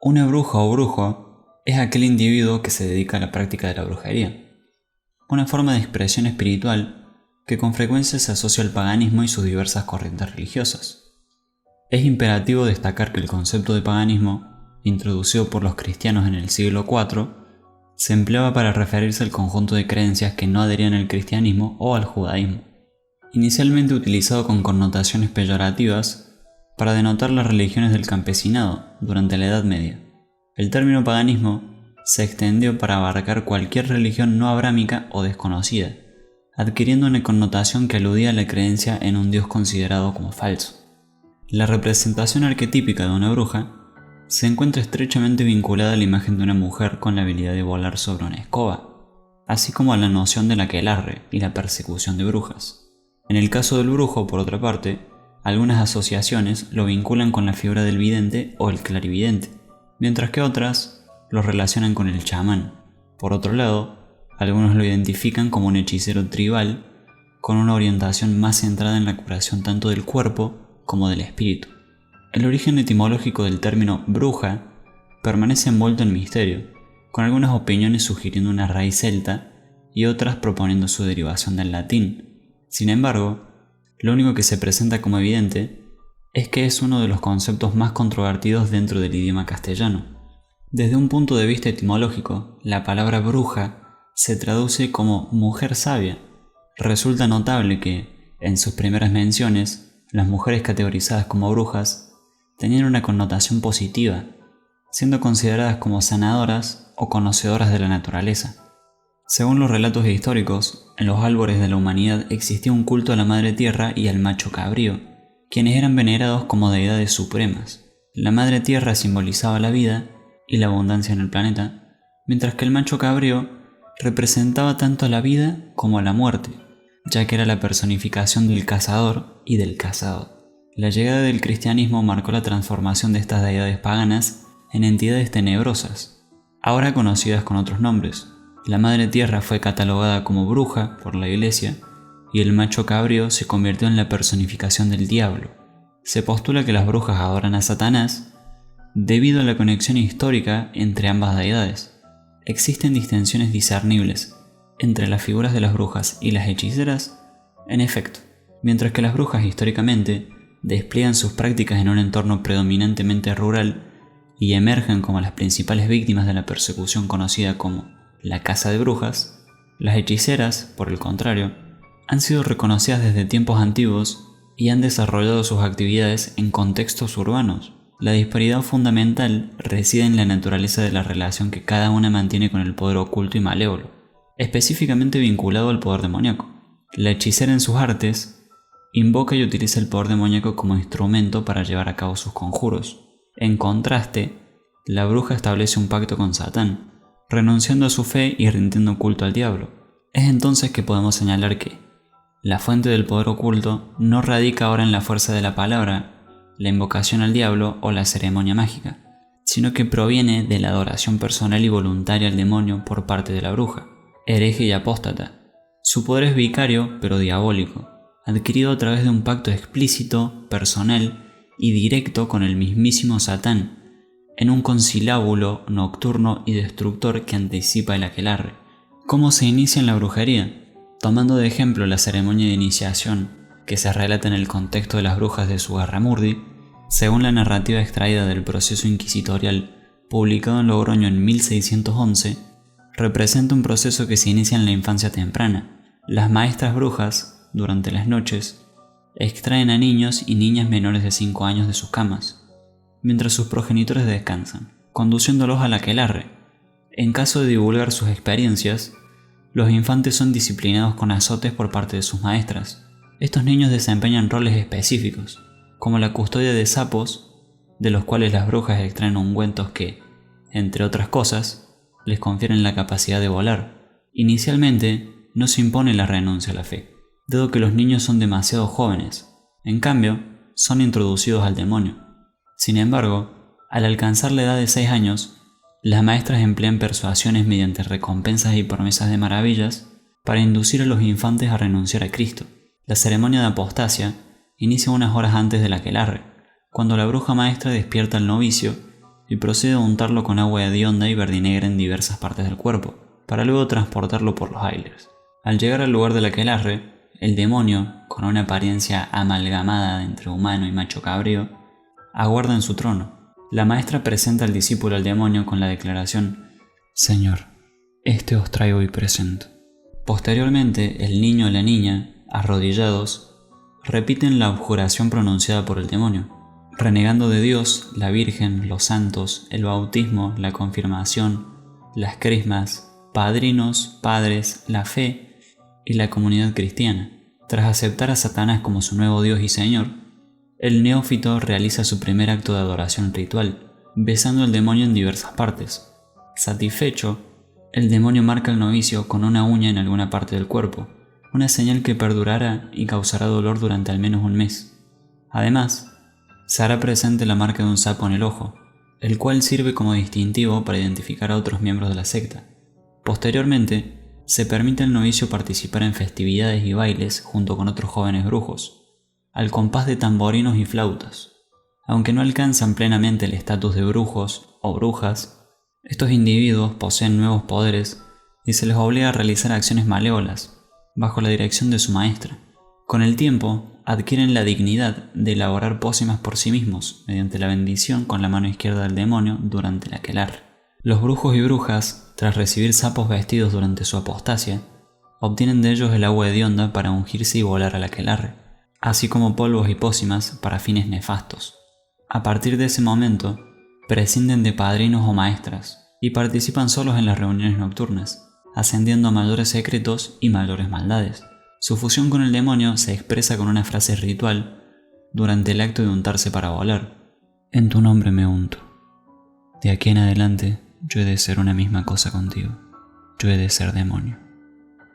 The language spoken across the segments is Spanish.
Una bruja o brujo es aquel individuo que se dedica a la práctica de la brujería, una forma de expresión espiritual que con frecuencia se asocia al paganismo y sus diversas corrientes religiosas. Es imperativo destacar que el concepto de paganismo, introducido por los cristianos en el siglo IV, se empleaba para referirse al conjunto de creencias que no adherían al cristianismo o al judaísmo, inicialmente utilizado con connotaciones peyorativas para denotar las religiones del campesinado durante la Edad Media. El término paganismo se extendió para abarcar cualquier religión no abrámica o desconocida, adquiriendo una connotación que aludía a la creencia en un dios considerado como falso. La representación arquetípica de una bruja se encuentra estrechamente vinculada a la imagen de una mujer con la habilidad de volar sobre una escoba, así como a la noción del aquelarre y la persecución de brujas. En el caso del brujo, por otra parte, algunas asociaciones lo vinculan con la figura del vidente o el clarividente, mientras que otras lo relacionan con el chamán. Por otro lado, algunos lo identifican como un hechicero tribal con una orientación más centrada en la curación tanto del cuerpo como del espíritu. El origen etimológico del término bruja permanece envuelto en misterio, con algunas opiniones sugiriendo una raíz celta y otras proponiendo su derivación del latín. Sin embargo, lo único que se presenta como evidente es que es uno de los conceptos más controvertidos dentro del idioma castellano. Desde un punto de vista etimológico, la palabra bruja se traduce como mujer sabia. Resulta notable que, en sus primeras menciones, las mujeres categorizadas como brujas tenían una connotación positiva, siendo consideradas como sanadoras o conocedoras de la naturaleza. Según los relatos históricos, en los albores de la humanidad existía un culto a la madre tierra y al macho cabrío, quienes eran venerados como deidades supremas. La madre tierra simbolizaba la vida y la abundancia en el planeta, mientras que el macho cabrío representaba tanto a la vida como a la muerte, ya que era la personificación del cazador y del cazado. La llegada del cristianismo marcó la transformación de estas deidades paganas en entidades tenebrosas, ahora conocidas con otros nombres. La madre tierra fue catalogada como bruja por la iglesia y el macho cabrío se convirtió en la personificación del diablo. Se postula que las brujas adoran a Satanás debido a la conexión histórica entre ambas deidades. Existen distinciones discernibles entre las figuras de las brujas y las hechiceras, en efecto, mientras que las brujas históricamente despliegan sus prácticas en un entorno predominantemente rural y emergen como las principales víctimas de la persecución conocida como la caza de brujas, las hechiceras, por el contrario, han sido reconocidas desde tiempos antiguos y han desarrollado sus actividades en contextos urbanos. La disparidad fundamental reside en la naturaleza de la relación que cada una mantiene con el poder oculto y malévolo, específicamente vinculado al poder demoníaco. La hechicera en sus artes invoca y utiliza el poder demoníaco como instrumento para llevar a cabo sus conjuros. En contraste, la bruja establece un pacto con Satán, renunciando a su fe y rindiendo culto al diablo. Es entonces que podemos señalar que la fuente del poder oculto no radica ahora en la fuerza de la palabra, la invocación al diablo o la ceremonia mágica, sino que proviene de la adoración personal y voluntaria al demonio por parte de la bruja, hereje y apóstata. Su poder es vicario pero diabólico, adquirido a través de un pacto explícito, personal y directo con el mismísimo Satán, en un conciliábulo nocturno y destructor que anticipa el aquelarre. ¿Cómo se inicia en la brujería? Tomando de ejemplo la ceremonia de iniciación que se relata en el contexto de las brujas de Zugarramurdi, según la narrativa extraída del proceso inquisitorial publicado en Logroño en 1611, representa un proceso que se inicia en la infancia temprana. Las maestras brujas, durante las noches, extraen a niños y niñas menores de 5 años de sus camas, mientras sus progenitores descansan, conduciéndolos al aquelarre. En caso de divulgar sus experiencias, los infantes son disciplinados con azotes por parte de sus maestras. Estos niños desempeñan roles específicos, como la custodia de sapos, de los cuales las brujas extraen ungüentos que, entre otras cosas, les confieren la capacidad de volar. Inicialmente, no se impone la renuncia a la fe, dado que los niños son demasiado jóvenes. En cambio, son introducidos al demonio. Sin embargo, al alcanzar la edad de 6 años, las maestras emplean persuasiones mediante recompensas y promesas de maravillas para inducir a los infantes a renunciar a Cristo. La ceremonia de apostasia inicia unas horas antes del aquelarre, cuando la bruja maestra despierta al novicio y procede a untarlo con agua hedionda y verdinegra en diversas partes del cuerpo, para luego transportarlo por los aires. Al llegar al lugar del aquelarre, el demonio, con una apariencia amalgamada entre humano y macho cabrío, aguarda en su trono. La maestra presenta al discípulo al demonio con la declaración: «Señor, este os traigo y presento». Posteriormente, el niño o la niña, arrodillados, repiten la abjuración pronunciada por el demonio, renegando de Dios, la Virgen, los santos, el bautismo, la confirmación, las crismas, padrinos, padres, la fe y la comunidad cristiana. Tras aceptar a Satanás como su nuevo Dios y Señor, el neófito realiza su primer acto de adoración ritual, besando al demonio en diversas partes. Satisfecho, el demonio marca al novicio con una uña en alguna parte del cuerpo, una señal que perdurará y causará dolor durante al menos un mes. Además, se hará presente la marca de un sapo en el ojo, el cual sirve como distintivo para identificar a otros miembros de la secta. Posteriormente, se permite al novicio participar en festividades y bailes junto con otros jóvenes brujos, al compás de tamborinos y flautas. Aunque no alcanzan plenamente el estatus de brujos o brujas, estos individuos poseen nuevos poderes y se les obliga a realizar acciones malévolas, bajo la dirección de su maestra. Con el tiempo, adquieren la dignidad de elaborar pócimas por sí mismos, mediante la bendición con la mano izquierda del demonio durante el aquelarre. Los brujos y brujas, tras recibir sapos vestidos durante su apostasia, obtienen de ellos el agua hedionda para ungirse y volar al aquelarre, así como polvos y pócimas para fines nefastos. A partir de ese momento, prescinden de padrinos o maestras y participan solos en las reuniones nocturnas, ascendiendo a mayores secretos y mayores maldades. Su fusión con el demonio se expresa con una frase ritual durante el acto de untarse para volar: «En tu nombre me unto. De aquí en adelante yo he de ser una misma cosa contigo. Yo he de ser demonio».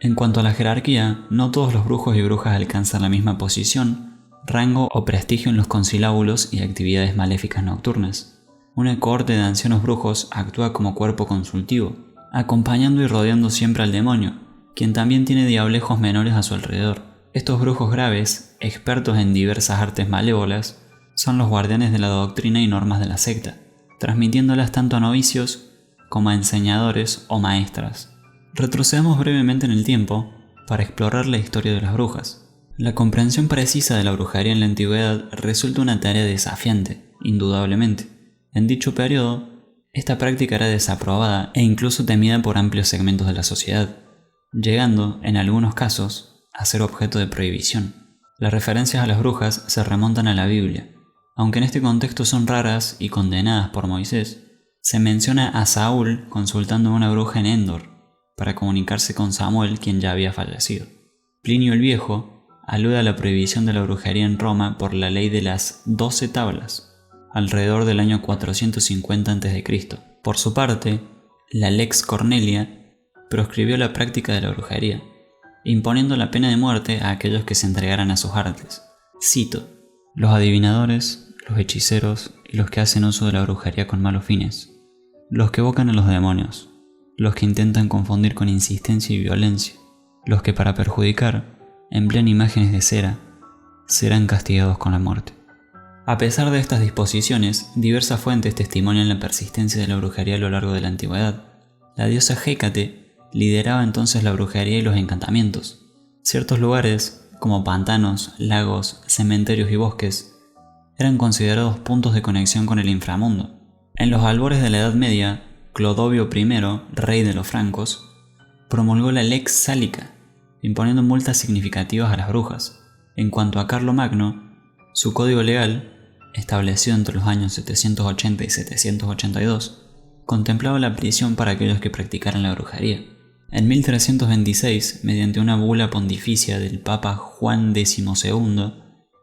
En cuanto a la jerarquía, no todos los brujos y brujas alcanzan la misma posición, rango o prestigio en los conciliábulos y actividades maléficas nocturnas. Una cohorte de ancianos brujos actúa como cuerpo consultivo, acompañando y rodeando siempre al demonio, quien también tiene diablejos menores a su alrededor. Estos brujos graves, expertos en diversas artes malévolas, son los guardianes de la doctrina y normas de la secta, transmitiéndolas tanto a novicios como a enseñadores o maestras. Retrocedamos brevemente en el tiempo para explorar la historia de las brujas. La comprensión precisa de la brujería en la antigüedad resulta una tarea desafiante, indudablemente. En dicho periodo, esta práctica era desaprobada e incluso temida por amplios segmentos de la sociedad, llegando, en algunos casos, a ser objeto de prohibición. Las referencias a las brujas se remontan a la Biblia. Aunque en este contexto son raras y condenadas por Moisés, se menciona a Saúl consultando a una bruja en Endor para comunicarse con Samuel, quien ya había fallecido. Plinio el Viejo alude a la prohibición de la brujería en Roma por la ley de las 12 tablas, alrededor del año 450 a.C. Por su parte, la Lex Cornelia proscribió la práctica de la brujería, imponiendo la pena de muerte a aquellos que se entregaran a sus artes. Cito: «Los adivinadores, los hechiceros y los que hacen uso de la brujería con malos fines, los que evocan a los demonios, los que intentan confundir con insistencia y violencia, los que para perjudicar emplean imágenes de cera, serán castigados con la muerte». A pesar de estas disposiciones, diversas fuentes testimonian la persistencia de la brujería a lo largo de la antigüedad. La diosa Hécate lideraba entonces la brujería y los encantamientos. Ciertos lugares, como pantanos, lagos, cementerios y bosques, eran considerados puntos de conexión con el inframundo. En los albores de la Edad Media, Clodovio I, rey de los francos, promulgó la Lex Sálica, imponiendo multas significativas a las brujas. En cuanto a Carlomagno, su código legal, establecido entre los años 780 y 782, contemplaba la prisión para aquellos que practicaran la brujería. En 1326, mediante una bula pontificia del Papa Juan XII,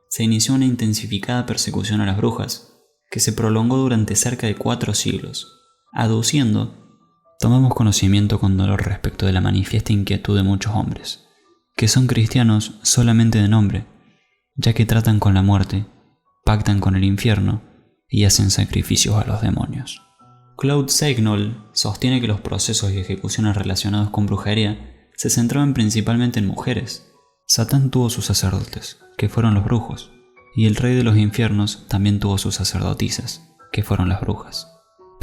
se inició una intensificada persecución a las brujas, que se prolongó durante cerca de 4 siglos, aduciendo: «Tomamos conocimiento con dolor respecto de la manifiesta inquietud de muchos hombres, que son cristianos solamente de nombre, ya que tratan con la muerte, pactan con el infierno y hacen sacrificios a los demonios». Claude Seignol sostiene que los procesos y ejecuciones relacionados con brujería se centraban principalmente en mujeres. Satán tuvo sus sacerdotes, que fueron los brujos, y el rey de los infiernos también tuvo sus sacerdotisas, que fueron las brujas.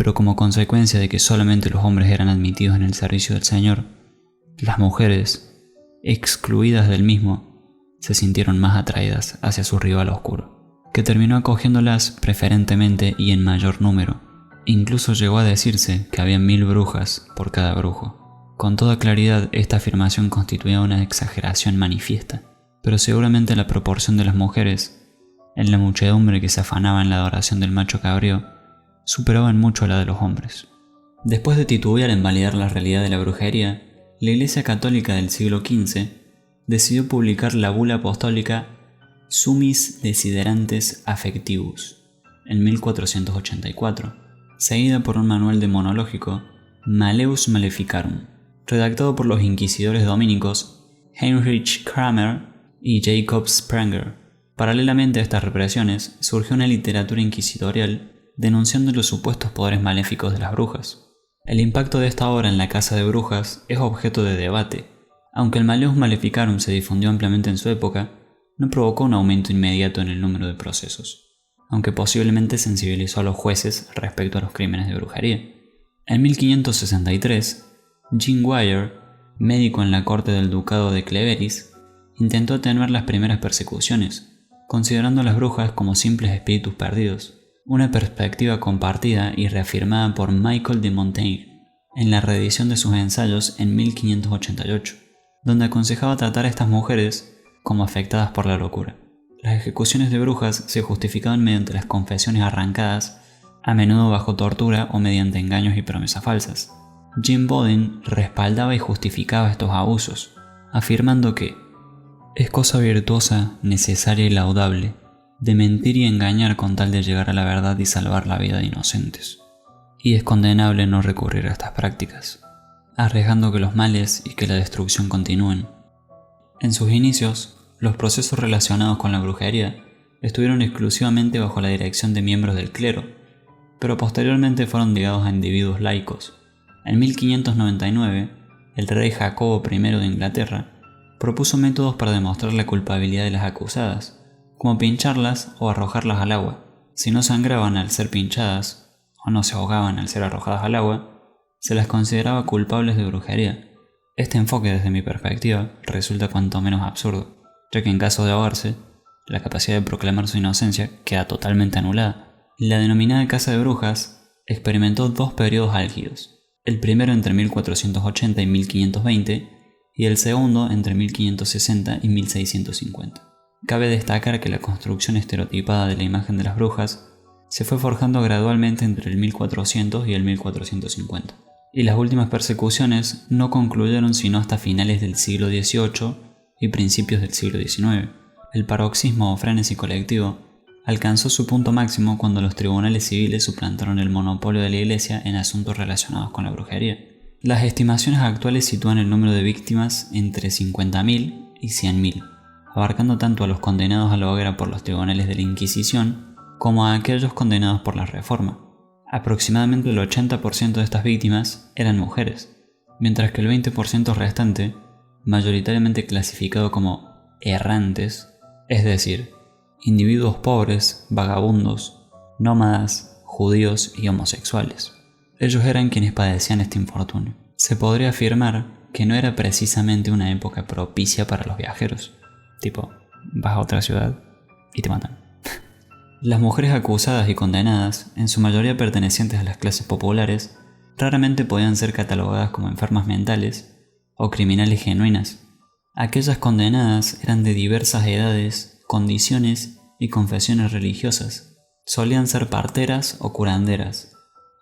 pero como consecuencia de que solamente los hombres eran admitidos en el servicio del Señor, las mujeres, excluidas del mismo, se sintieron más atraídas hacia su rival oscuro, que terminó acogiéndolas preferentemente y en mayor número. Incluso llegó a decirse que había 1000 brujas por cada brujo. Con toda claridad, esta afirmación constituía una exageración manifiesta, pero seguramente la proporción de las mujeres, en la muchedumbre que se afanaba en la adoración del macho cabrío, superaba en mucho a la de los hombres. Después de titubear en validar la realidad de la brujería, la Iglesia Católica del siglo XV decidió publicar la bula apostólica Summis Desiderantes Affectivus en 1484, seguida por un manual demonológico, Malleus Maleficarum, redactado por los inquisidores dominicos Heinrich Kramer y Jacob Sprenger. Paralelamente a estas represiones, surgió una literatura inquisitorial denunciando los supuestos poderes maléficos de las brujas. El impacto de esta obra en la caza de brujas es objeto de debate. Aunque el Malleus Maleficarum se difundió ampliamente en su época, no provocó un aumento inmediato en el número de procesos, aunque posiblemente sensibilizó a los jueces respecto a los crímenes de brujería. En 1563, Jean Wire, médico en la corte del ducado de Cleveris, intentó atenuar las primeras persecuciones, considerando a las brujas como simples espíritus perdidos, una perspectiva compartida y reafirmada por Michael de Montaigne en la reedición de sus ensayos en 1588, donde aconsejaba tratar a estas mujeres como afectadas por la locura. Las ejecuciones de brujas se justificaban mediante las confesiones arrancadas, a menudo bajo tortura o mediante engaños y promesas falsas. Jean Bodin respaldaba y justificaba estos abusos, afirmando que es cosa virtuosa, necesaria y laudable de mentir y engañar con tal de llegar a la verdad y salvar la vida de inocentes. Y es condenable no recurrir a estas prácticas, arriesgando que los males y que la destrucción continúen. En sus inicios, los procesos relacionados con la brujería estuvieron exclusivamente bajo la dirección de miembros del clero, pero posteriormente fueron delegados a individuos laicos. En 1599, el rey Jacobo I de Inglaterra propuso métodos para demostrar la culpabilidad de las acusadas, como pincharlas o arrojarlas al agua. Si no sangraban al ser pinchadas o no se ahogaban al ser arrojadas al agua, se las consideraba culpables de brujería. Este enfoque, desde mi perspectiva, resulta cuanto menos absurdo, ya que en caso de ahogarse, la capacidad de proclamar su inocencia queda totalmente anulada. La denominada caza de brujas experimentó dos periodos álgidos, el primero entre 1480 y 1520 y el segundo entre 1560 y 1650. Cabe destacar que la construcción estereotipada de la imagen de las brujas se fue forjando gradualmente entre el 1400 y el 1450, y las últimas persecuciones no concluyeron sino hasta finales del siglo XVIII y principios del siglo XIX. El paroxismo o frenesí colectivo alcanzó su punto máximo cuando los tribunales civiles suplantaron el monopolio de la Iglesia en asuntos relacionados con la brujería. Las estimaciones actuales sitúan el número de víctimas entre 50.000 y 100.000. Abarcando tanto a los condenados a la hoguera por los tribunales de la Inquisición como a aquellos condenados por la Reforma. Aproximadamente el 80% de estas víctimas eran mujeres, mientras que el 20% restante, mayoritariamente clasificado como errantes, es decir, individuos pobres, vagabundos, nómadas, judíos y homosexuales. Ellos eran quienes padecían este infortunio. Se podría afirmar que no era precisamente una época propicia para los viajeros. Tipo, vas a otra ciudad y te matan. Las mujeres acusadas y condenadas, en su mayoría pertenecientes a las clases populares, raramente podían ser catalogadas como enfermas mentales o criminales genuinas. Aquellas condenadas eran de diversas edades, condiciones y confesiones religiosas. Solían ser parteras o curanderas,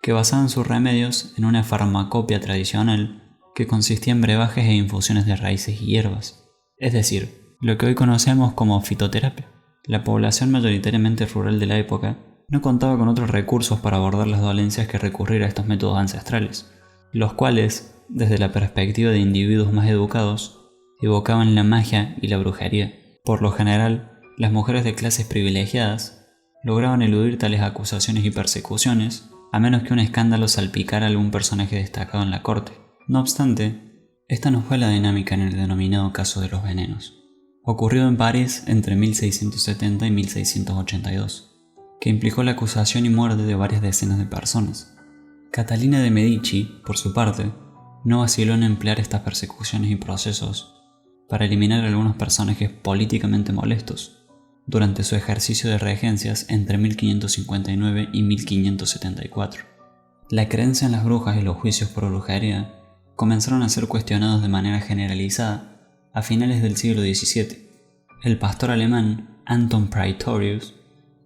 que basaban sus remedios en una farmacopea tradicional que consistía en brebajes e infusiones de raíces y hierbas, es decir, lo que hoy conocemos como fitoterapia. La población mayoritariamente rural de la época no contaba con otros recursos para abordar las dolencias que recurrir a estos métodos ancestrales, los cuales, desde la perspectiva de individuos más educados, evocaban la magia y la brujería. Por lo general, las mujeres de clases privilegiadas lograban eludir tales acusaciones y persecuciones, a menos que un escándalo salpicara a algún personaje destacado en la corte. No obstante, esta no fue la dinámica en el denominado caso de los venenos, ocurrido en París entre 1670 y 1682, que implicó la acusación y muerte de varias decenas de personas. Catalina de Medici, por su parte, no vaciló en emplear estas persecuciones y procesos para eliminar a algunos personajes políticamente molestos durante su ejercicio de regencias entre 1559 y 1574. La creencia en las brujas y los juicios por brujería comenzaron a ser cuestionados de manera generalizada a finales del siglo XVII. El pastor alemán Anton Praetorius,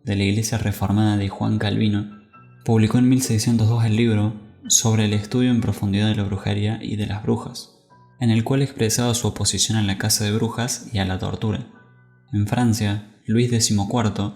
de la Iglesia Reformada de Juan Calvino, publicó en 1602 el libro sobre el estudio en profundidad de la brujería y de las brujas, en el cual expresaba su oposición a la caza de brujas y a la tortura. En Francia, Luis XIV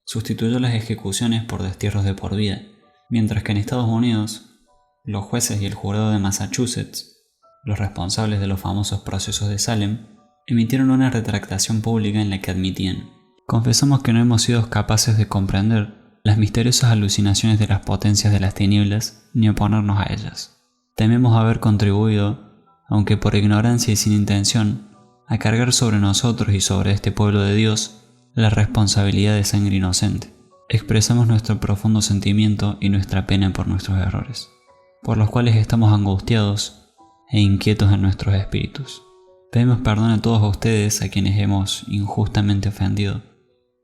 sustituyó las ejecuciones por destierros de por vida, mientras que en Estados Unidos, los jueces y el jurado de Massachusetts, los responsables de los famosos procesos de Salem, emitieron una retractación pública en la que admitían: confesamos que no hemos sido capaces de comprender las misteriosas alucinaciones de las potencias de las tinieblas ni oponernos a ellas. Tememos haber contribuido, aunque por ignorancia y sin intención, a cargar sobre nosotros y sobre este pueblo de Dios la responsabilidad de sangre inocente. Expresamos nuestro profundo sentimiento y nuestra pena por nuestros errores, por los cuales estamos angustiados e inquietos en nuestros espíritus. Pedimos perdón a todos ustedes a quienes hemos injustamente ofendido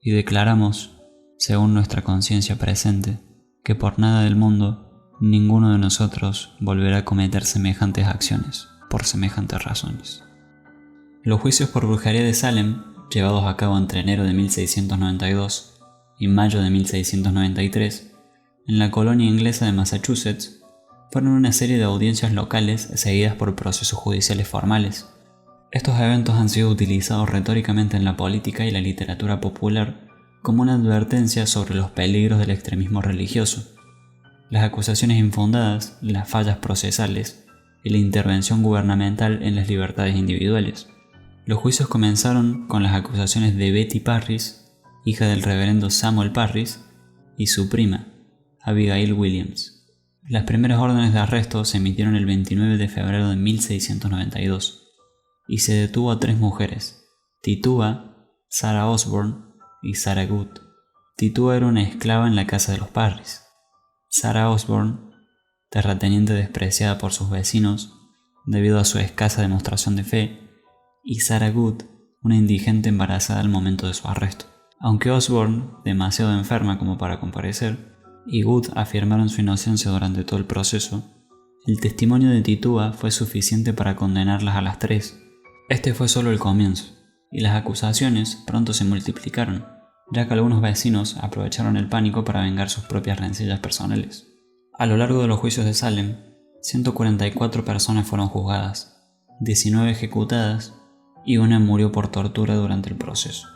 y declaramos, según nuestra conciencia presente, que por nada del mundo ninguno de nosotros volverá a cometer semejantes acciones por semejantes razones. Los juicios por brujería de Salem, llevados a cabo entre enero de 1692 y mayo de 1693, en la colonia inglesa de Massachusetts, fueron una serie de audiencias locales seguidas por procesos judiciales formales. Estos eventos han sido utilizados retóricamente en la política y la literatura popular como una advertencia sobre los peligros del extremismo religioso, las acusaciones infundadas, las fallas procesales y la intervención gubernamental en las libertades individuales. Los juicios comenzaron con las acusaciones de Betty Parris, hija del reverendo Samuel Parris, y su prima, Abigail Williams. Las primeras órdenes de arresto se emitieron el 29 de febrero de 1692 y se detuvo a 3 mujeres: Tituba, Sarah Osborne y Sarah Good. Tituba era una esclava en la casa de los Parris. Sarah Osborne, terrateniente despreciada por sus vecinos debido a su escasa demostración de fe, y Sarah Good, una indigente embarazada al momento de su arresto. Aunque Osborne, demasiado enferma como para comparecer, y Good afirmaron su inocencia durante todo el proceso, el testimonio de Tituba fue suficiente para condenarlas a las 3. Este fue solo el comienzo, y las acusaciones pronto se multiplicaron, ya que algunos vecinos aprovecharon el pánico para vengar sus propias rencillas personales. A lo largo de los juicios de Salem, 144 personas fueron juzgadas, 19 ejecutadas y una murió por tortura durante el proceso.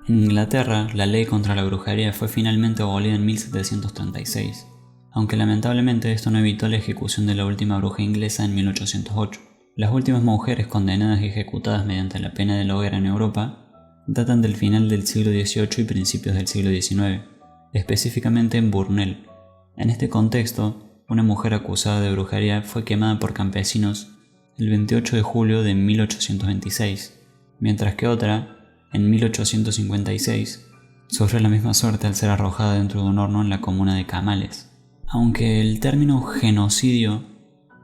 En Inglaterra, la ley contra la brujería fue finalmente abolida en 1736, aunque lamentablemente esto no evitó la ejecución de la última bruja inglesa en 1808. Las últimas mujeres condenadas y ejecutadas mediante la pena de la hoguera en Europa datan del final del siglo XVIII y principios del siglo XIX, específicamente en Burnell. En este contexto, una mujer acusada de brujería fue quemada por campesinos el 28 de julio de 1826, mientras que otra, en 1856, sufrió la misma suerte al ser arrojada dentro de un horno en la comuna de Camales. Aunque el término genocidio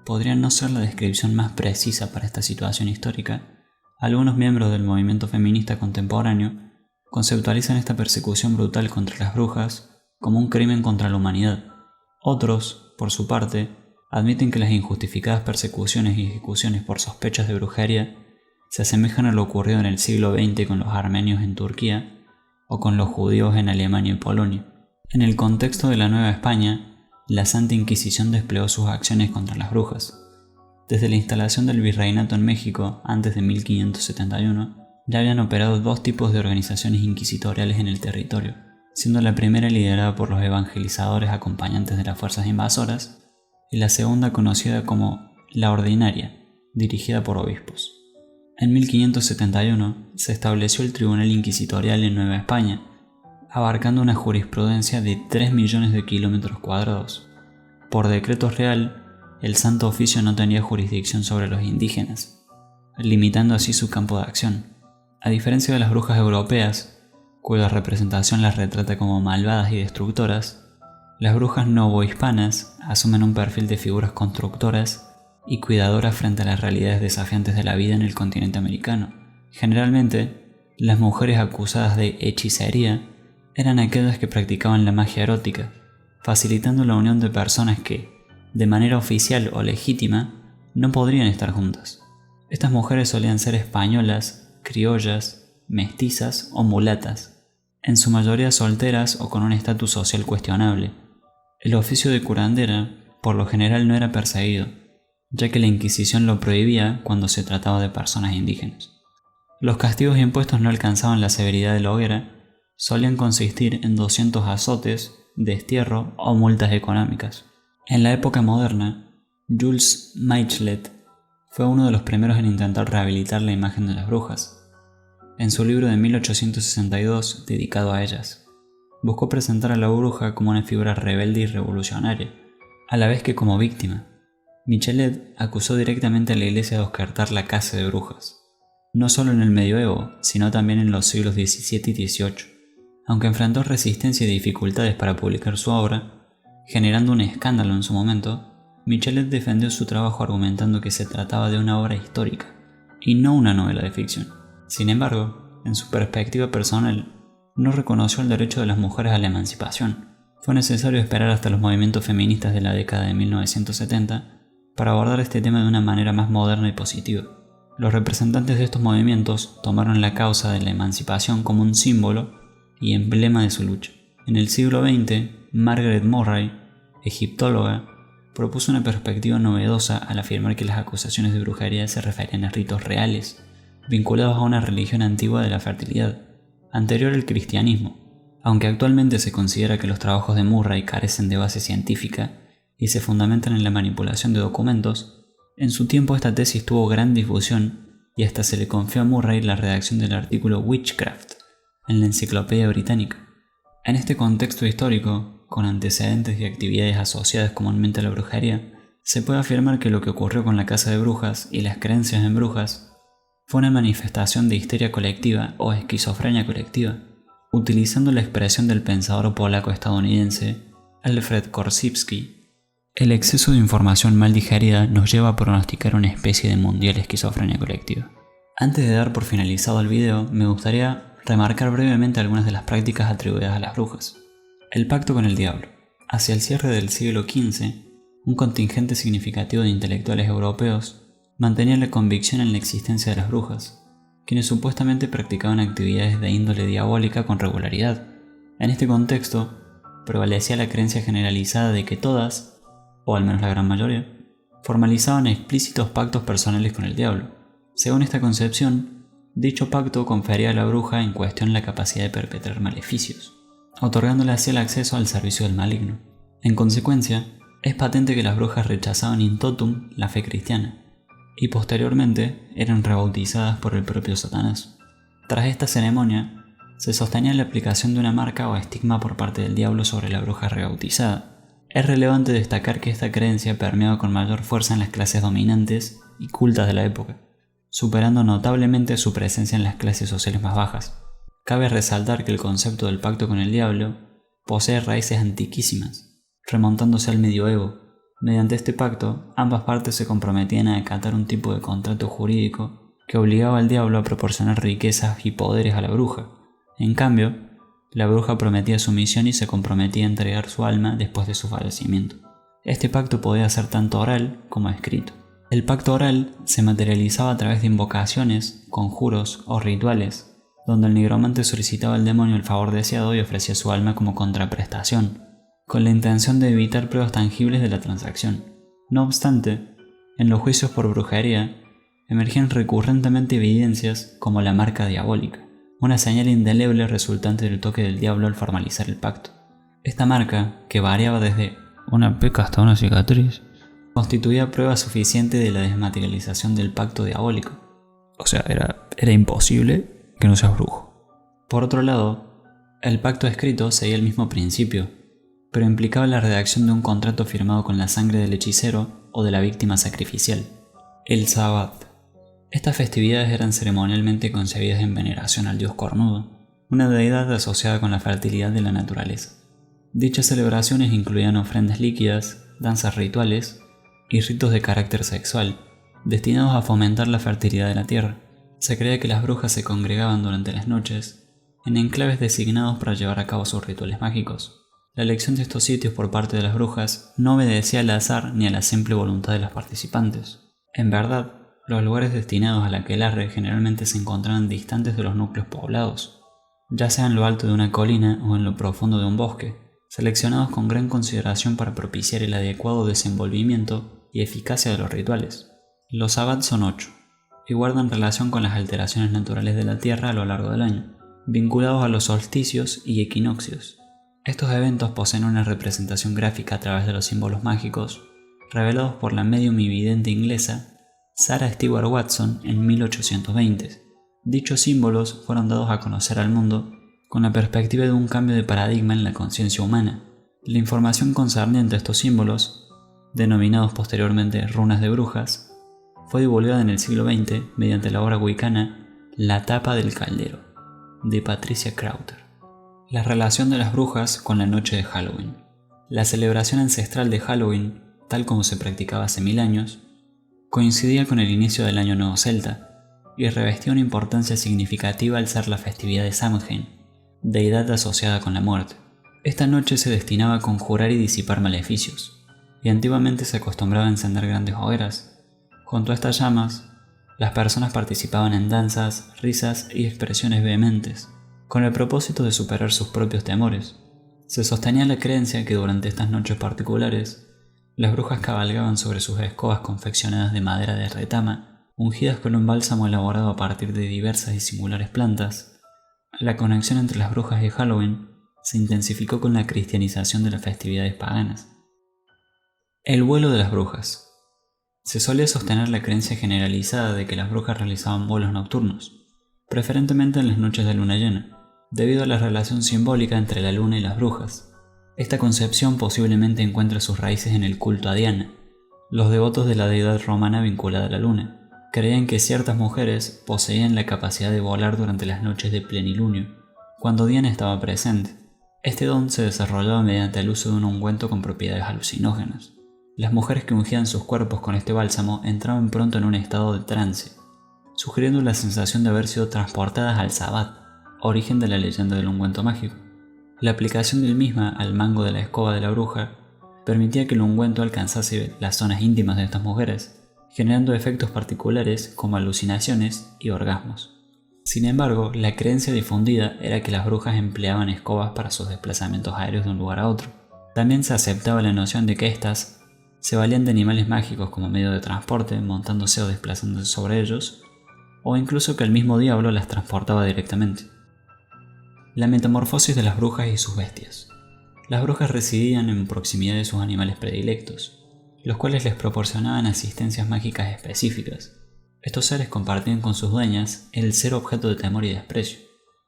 podría no ser la descripción más precisa para esta situación histórica, algunos miembros del movimiento feminista contemporáneo conceptualizan esta persecución brutal contra las brujas como un crimen contra la humanidad. Otros, por su parte, admiten que las injustificadas persecuciones y ejecuciones por sospechas de brujería se asemejan a lo ocurrido en el siglo XX con los armenios en Turquía o con los judíos en Alemania y Polonia. En el contexto de la Nueva España, la Santa Inquisición desplegó sus acciones contra las brujas. Desde la instalación del virreinato en México antes de 1571, ya habían operado 2 tipos de organizaciones inquisitoriales en el territorio, siendo la primera liderada por los evangelizadores acompañantes de las fuerzas invasoras y la segunda conocida como la Ordinaria, dirigida por obispos. En 1571 se estableció el Tribunal Inquisitorial en Nueva España, abarcando una jurisprudencia de 3 millones de kilómetros cuadrados. Por decreto real, el Santo Oficio no tenía jurisdicción sobre los indígenas, limitando así su campo de acción. A diferencia de las brujas europeas, cuya representación las retrata como malvadas y destructoras, Las brujas novohispanas asumen un perfil de figuras constructoras y cuidadoras frente a las realidades desafiantes de la vida en el continente americano. Generalmente, las mujeres acusadas de hechicería eran aquellas que practicaban la magia erótica, facilitando la unión de personas que, de manera oficial o legítima, no podrían estar juntas. Estas mujeres solían ser españolas, criollas, mestizas o mulatas, en su mayoría solteras o con un estatus social cuestionable. El oficio de curandera, por lo general, no era perseguido, ya que la Inquisición lo prohibía cuando se trataba de personas indígenas. Los castigos impuestos no alcanzaban la severidad de la hoguera, solían consistir en 200 azotes, destierro o multas económicas. En la época moderna, Jules Michelet fue uno de los primeros en intentar rehabilitar la imagen de las brujas. En su libro de 1862, dedicado a ellas, buscó presentar a la bruja como una figura rebelde y revolucionaria, a la vez que como víctima. Michelet acusó directamente a la Iglesia de ofertar la caza de brujas, no solo en el medioevo, sino también en los siglos XVII y XVIII. Aunque enfrentó resistencia y dificultades para publicar su obra, generando un escándalo en su momento, Michelet defendió su trabajo argumentando que se trataba de una obra histórica, y no una novela de ficción. Sin embargo, en su perspectiva personal, no reconoció el derecho de las mujeres a la emancipación. Fue necesario esperar hasta los movimientos feministas de la década de 1970 para abordar este tema de una manera más moderna y positiva. Los representantes de estos movimientos tomaron la causa de la emancipación como un símbolo y emblema de su lucha. En el siglo XX, Margaret Murray, egiptóloga, propuso una perspectiva novedosa al afirmar que las acusaciones de brujería se referían a ritos reales, vinculados a una religión antigua de la fertilidad, anterior al cristianismo. Aunque actualmente se considera que los trabajos de Murray carecen de base científica y se fundamentan en la manipulación de documentos, en su tiempo esta tesis tuvo gran difusión y hasta se le confió a Murray la redacción del artículo Witchcraft en la Enciclopedia Británica. En este contexto histórico, con antecedentes y actividades asociadas comúnmente a la brujería, se puede afirmar que lo que ocurrió con la caza de brujas y las creencias en brujas fue una manifestación de histeria colectiva o esquizofrenia colectiva, utilizando la expresión del pensador polaco-estadounidense Alfred Korzybski. El exceso de información mal digerida nos lleva a pronosticar una especie de mundial esquizofrenia colectiva. Antes de dar por finalizado el video, me gustaría remarcar brevemente algunas de las prácticas atribuidas a las brujas. El pacto con el diablo. Hacia el cierre del siglo XV, un contingente significativo de intelectuales europeos mantenía la convicción en la existencia de las brujas, quienes supuestamente practicaban actividades de índole diabólica con regularidad. En este contexto, prevalecía la creencia generalizada de que todas, o al menos la gran mayoría, formalizaban explícitos pactos personales con el diablo. Según esta concepción, dicho pacto confería a la bruja en cuestión la capacidad de perpetrar maleficios, otorgándole así el acceso al servicio del maligno. En consecuencia, es patente que las brujas rechazaban in totum la fe cristiana, y posteriormente eran rebautizadas por el propio Satanás. Tras esta ceremonia, se sostenía la aplicación de una marca o estigma por parte del diablo sobre la bruja rebautizada. Es relevante destacar que esta creencia permeaba con mayor fuerza en las clases dominantes y cultas de la época, superando notablemente su presencia en las clases sociales más bajas. Cabe resaltar que el concepto del pacto con el diablo posee raíces antiquísimas, remontándose al medioevo. Mediante este pacto, ambas partes se comprometían a acatar un tipo de contrato jurídico que obligaba al diablo a proporcionar riquezas y poderes a la bruja. En cambio, la bruja prometía sumisión y se comprometía a entregar su alma después de su fallecimiento. Este pacto podía ser tanto oral como escrito. El pacto oral se materializaba a través de invocaciones, conjuros o rituales, donde el nigromante solicitaba al demonio el favor deseado y ofrecía su alma como contraprestación, con la intención de evitar pruebas tangibles de la transacción. No obstante, en los juicios por brujería, emergían recurrentemente evidencias como la marca diabólica, una señal indeleble resultante del toque del diablo al formalizar el pacto. Esta marca, que variaba desde una peca hasta una cicatriz, constituía prueba suficiente de la desmaterialización del pacto diabólico. O sea, era imposible que no seas brujo. Por otro lado, el pacto escrito seguía el mismo principio, pero implicaba la redacción de un contrato firmado con la sangre del hechicero o de la víctima sacrificial, el Sabbat. Estas festividades eran ceremonialmente concebidas en veneración al dios cornudo, una deidad asociada con la fertilidad de la naturaleza. Dichas celebraciones incluían ofrendas líquidas, danzas rituales y ritos de carácter sexual, destinados a fomentar la fertilidad de la tierra. Se creía que las brujas se congregaban durante las noches en enclaves designados para llevar a cabo sus rituales mágicos. La elección de estos sitios por parte de las brujas no obedecía al azar ni a la simple voluntad de las participantes. En verdad, los lugares destinados al aquelarre generalmente se encontraban distantes de los núcleos poblados, ya sea en lo alto de una colina o en lo profundo de un bosque, seleccionados con gran consideración para propiciar el adecuado desenvolvimiento y eficacia de los rituales. Los sabbats son 8 y guardan relación con las alteraciones naturales de la Tierra a lo largo del año, vinculados a los solsticios y equinoccios. Estos eventos poseen una representación gráfica a través de los símbolos mágicos revelados por la medium y vidente inglesa Sarah Stewart Watson en 1820. Dichos símbolos fueron dados a conocer al mundo con la perspectiva de un cambio de paradigma en la conciencia humana. La información concerniente a estos símbolos, denominados posteriormente runas de brujas, fue divulgada en el siglo XX mediante la obra wicana La tapa del caldero, de Patricia Crowther. La relación de las brujas con la noche de Halloween. La celebración ancestral de Halloween, tal como se practicaba hace 1000 años, coincidía con el inicio del Año Nuevo Celta y revestía una importancia significativa al ser la festividad de Samhain, deidad asociada con la muerte. Esta noche se destinaba a conjurar y disipar maleficios, y antiguamente se acostumbraba a encender grandes hogueras. Junto a estas llamas, las personas participaban en danzas, risas y expresiones vehementes, con el propósito de superar sus propios temores. Se sostenía la creencia que durante estas noches particulares, las brujas cabalgaban sobre sus escobas confeccionadas de madera de retama, ungidas con un bálsamo elaborado a partir de diversas y singulares plantas. La conexión entre las brujas y Halloween se intensificó con la cristianización de las festividades paganas. El vuelo de las brujas. Se solía sostener la creencia generalizada de que las brujas realizaban vuelos nocturnos, preferentemente en las noches de luna llena, debido a la relación simbólica entre la luna y las brujas. Esta concepción posiblemente encuentra sus raíces en el culto a Diana. Los devotos de la deidad romana vinculada a la luna creían que ciertas mujeres poseían la capacidad de volar durante las noches de plenilunio, cuando Diana estaba presente. Este don se desarrollaba mediante el uso de un ungüento con propiedades alucinógenas. Las mujeres que ungían sus cuerpos con este bálsamo entraban pronto en un estado de trance, sugiriendo la sensación de haber sido transportadas al Sabbat, origen de la leyenda del ungüento mágico. La aplicación del misma al mango de la escoba de la bruja permitía que el ungüento alcanzase las zonas íntimas de estas mujeres, generando efectos particulares como alucinaciones y orgasmos. Sin embargo, la creencia difundida era que las brujas empleaban escobas para sus desplazamientos aéreos de un lugar a otro. También se aceptaba la noción de que éstas se valían de animales mágicos como medio de transporte, montándose o desplazándose sobre ellos, o incluso que el mismo diablo las transportaba directamente. La metamorfosis de las brujas y sus bestias. Las brujas residían en proximidad de sus animales predilectos, los cuales les proporcionaban asistencias mágicas específicas. Estos seres compartían con sus dueñas el ser objeto de temor y desprecio,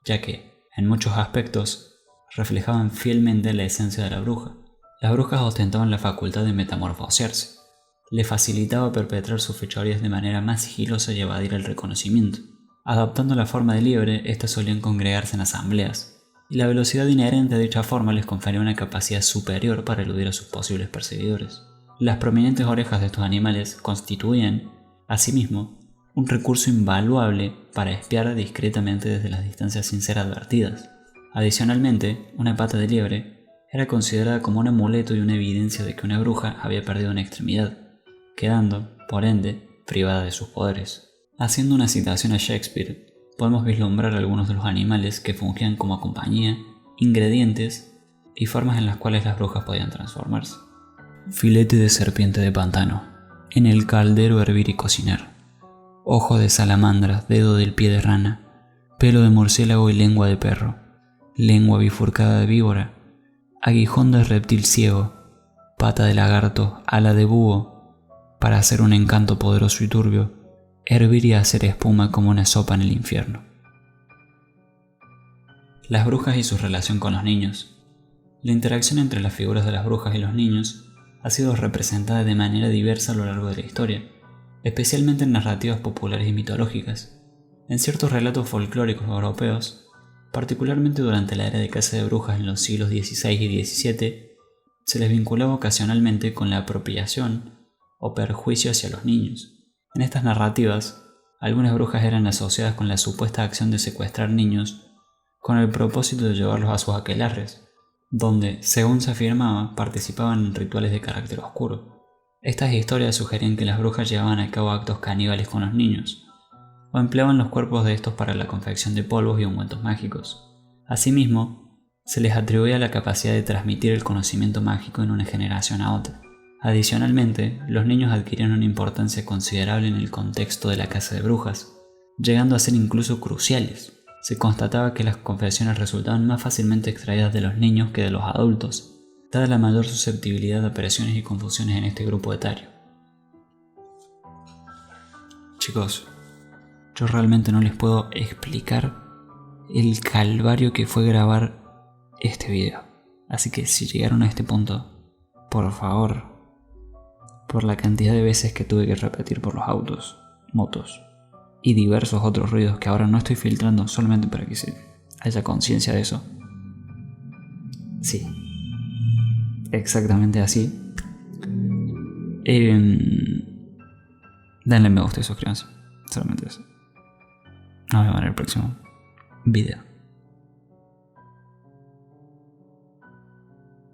ya que, en muchos aspectos, reflejaban fielmente la esencia de la bruja. Las brujas ostentaban la facultad de metamorfosearse. Le facilitaba perpetrar sus fechorías de manera más sigilosa y evadir el reconocimiento. Adoptando la forma de liebre, estas solían congregarse en asambleas, y la velocidad inherente a dicha forma les confería una capacidad superior para eludir a sus posibles perseguidores. Las prominentes orejas de estos animales constituían, asimismo, un recurso invaluable para espiar discretamente desde las distancias sin ser advertidas. Adicionalmente, una pata de liebre era considerada como un amuleto y una evidencia de que una bruja había perdido una extremidad, quedando, por ende, privada de sus poderes. Haciendo una citación a Shakespeare, podemos vislumbrar algunos de los animales que fungían como compañía, ingredientes y formas en las cuales las brujas podían transformarse. Filete de serpiente de pantano, en el caldero hervir y cocinar. Ojo de salamandra, dedo del pie de rana, pelo de murciélago y lengua de perro, lengua bifurcada de víbora, aguijón de reptil ciego, pata de lagarto, ala de búho, para hacer un encanto poderoso y turbio, hervir y hacer espuma como una sopa en el infierno. Las brujas y su relación con los niños. La interacción entre las figuras de las brujas y los niños ha sido representada de manera diversa a lo largo de la historia, especialmente en narrativas populares y mitológicas. En ciertos relatos folclóricos europeos, Particularmente durante la era de caza de brujas en los siglos XVI y XVII, se les vinculaba ocasionalmente con la apropiación o perjuicio hacia los niños. En estas narrativas, algunas brujas eran asociadas con la supuesta acción de secuestrar niños con el propósito de llevarlos a sus aquelarres, donde, según se afirmaba, participaban en rituales de carácter oscuro. Estas historias sugerían que las brujas llevaban a cabo actos caníbales con los niños, o empleaban los cuerpos de estos para la confección de polvos y ungüentos mágicos. Asimismo, se les atribuía la capacidad de transmitir el conocimiento mágico en una generación a otra. Adicionalmente, los niños adquirían una importancia considerable en el contexto de la caza de brujas, llegando a ser incluso cruciales. Se constataba que las confesiones resultaban más fácilmente extraídas de los niños que de los adultos, dada la mayor susceptibilidad a presiones y confusiones en este grupo etario. Chicos, yo realmente no les puedo explicar el calvario que fue grabar este video. Así que si llegaron a este punto, por favor, por la cantidad de veces que tuve que repetir por los autos, motos y diversos otros ruidos que ahora no estoy filtrando solamente para que se haya conciencia de eso. Sí, exactamente así. Denle me gusta y suscríbanse. Solamente eso. Nos vemos en el próximo video.